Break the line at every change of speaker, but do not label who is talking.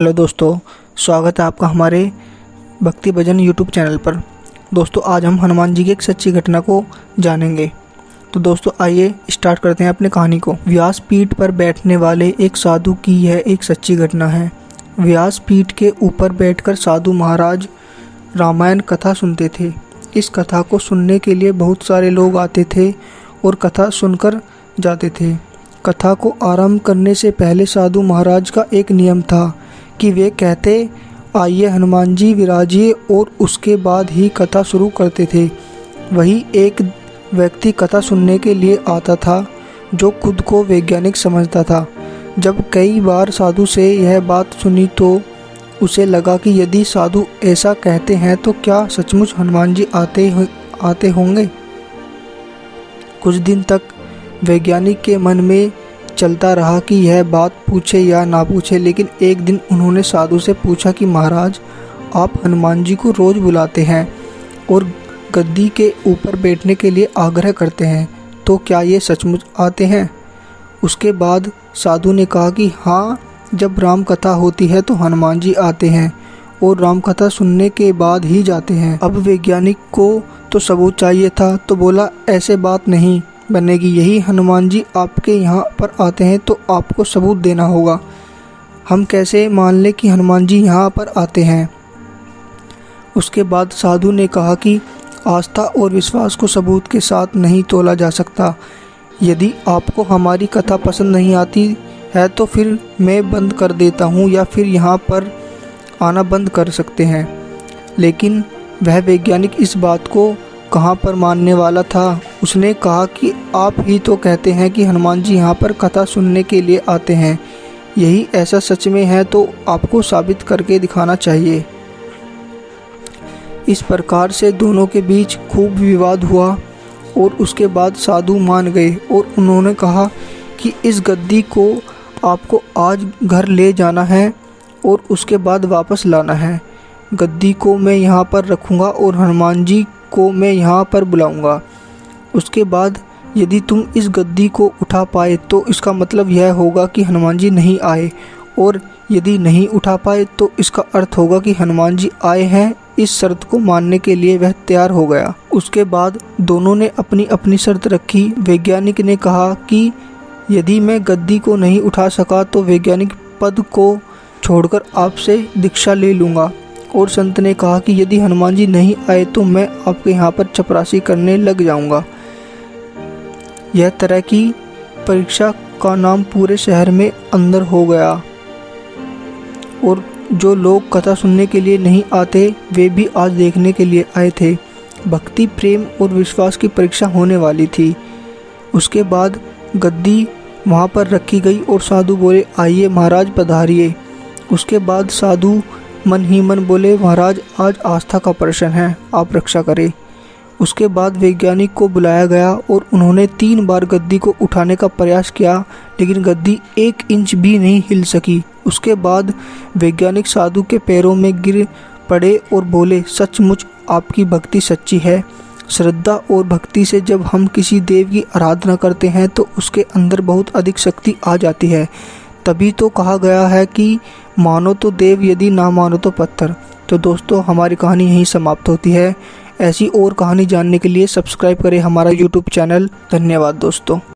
Hello दोस्तों, स्वागत है आपका हमारे भक्ति भजन यूट्यूब चैनल पर। दोस्तों, आज हम हनुमान जी की एक सच्ची घटना को जानेंगे। तो दोस्तों, आइए स्टार्ट करते हैं अपनी कहानी को। व्यासपीठ पर बैठने वाले एक साधु की यह एक सच्ची घटना है। व्यासपीठ के ऊपर बैठकर साधु महाराज रामायण कथा सुनते थे। इस कथा को सुनने के लिए बहुत सारे लोग आते थे और कथा सुनकर जाते थे। कथा को आरंभ करने से पहले साधु महाराज का एक नियम था कि वे कहते, आइए हनुमान जी विराजिए, और उसके बाद ही कथा शुरू करते थे। वही एक व्यक्ति कथा सुनने के लिए आता था जो खुद को वैज्ञानिक समझता था। जब कई बार साधु से यह बात सुनी तो उसे लगा कि यदि साधु ऐसा कहते हैं तो क्या सचमुच हनुमान जी आते होंगे। कुछ दिन तक वैज्ञानिक के मन में चलता रहा कि यह बात पूछे या ना पूछे, लेकिन एक दिन उन्होंने साधु से पूछा कि महाराज, आप हनुमान जी को रोज़ बुलाते हैं और गद्दी के ऊपर बैठने के लिए आग्रह करते हैं, तो क्या ये सचमुच आते हैं? उसके बाद साधु ने कहा कि हाँ, जब राम कथा होती है तो हनुमान जी आते हैं और राम कथा सुनने के बाद ही जाते हैं। अब वैज्ञानिक को तो सबूत चाहिए था, तो बोला, ऐसे बात नहीं बनेगी। यही हनुमान जी आपके यहाँ पर आते हैं तो आपको सबूत देना होगा। हम कैसे मान लें कि हनुमान जी यहाँ पर आते हैं? उसके बाद साधु ने कहा कि आस्था और विश्वास को सबूत के साथ नहीं तोला जा सकता। यदि आपको हमारी कथा पसंद नहीं आती है तो फिर मैं बंद कर देता हूँ या फिर यहाँ पर आना बंद कर सकते हैं। लेकिन वह वैज्ञानिक इस बात को कहाँ पर मानने वाला था। उसने कहा कि आप ही तो कहते हैं कि हनुमान जी यहाँ पर कथा सुनने के लिए आते हैं। यही ऐसा सच में है तो आपको साबित करके दिखाना चाहिए। इस प्रकार से दोनों के बीच खूब विवाद हुआ और उसके बाद साधु मान गए और उन्होंने कहा कि इस गद्दी को आपको आज घर ले जाना है और उसके बाद वापस लाना है। गद्दी को मैं यहाँ पर रखूँगा और हनुमान जी को मैं यहाँ पर बुलाऊंगा। उसके बाद यदि तुम इस गद्दी को उठा पाए तो इसका मतलब यह होगा कि हनुमान जी नहीं आए, और यदि नहीं उठा पाए तो इसका अर्थ होगा कि हनुमान जी आए हैं। इस शर्त को मानने के लिए वह तैयार हो गया। उसके बाद दोनों ने अपनी अपनी शर्त रखी। वैज्ञानिक ने कहा कि यदि मैं गद्दी को नहीं उठा सका तो वैज्ञानिक पद को छोड़कर आपसे दीक्षा ले लूँगा, और संत ने कहा कि यदि हनुमान जी नहीं आए तो मैं आपके यहाँ पर चपरासी करने लग जाऊँगा। यह तरह की परीक्षा का नाम पूरे शहर में अंदर हो गया और जो लोग कथा सुनने के लिए नहीं आते वे भी आज देखने के लिए आए थे। भक्ति, प्रेम और विश्वास की परीक्षा होने वाली थी। उसके बाद गद्दी वहाँ पर रखी गई और साधु बोले, आइए महाराज पधारिए। उसके बाद साधु मन ही मन बोले, महाराज आज आस्था का प्रश्न है, आप रक्षा करें। उसके बाद वैज्ञानिक को बुलाया गया और उन्होंने 3 बार गद्दी को उठाने का प्रयास किया, लेकिन गद्दी 1 इंच भी नहीं हिल सकी। उसके बाद वैज्ञानिक साधु के पैरों में गिर पड़े और बोले, सचमुच आपकी भक्ति सच्ची है। श्रद्धा और भक्ति से जब हम किसी देव की आराधना करते हैं तो उसके अंदर बहुत अधिक शक्ति आ जाती है। तभी तो कहा गया है कि मानो तो देव, यदि ना मानो तो पत्थर। तो दोस्तों, हमारी कहानी यहीं समाप्त होती है। ऐसी और कहानी जानने के लिए सब्सक्राइब करें हमारा यूट्यूब चैनल। धन्यवाद दोस्तों।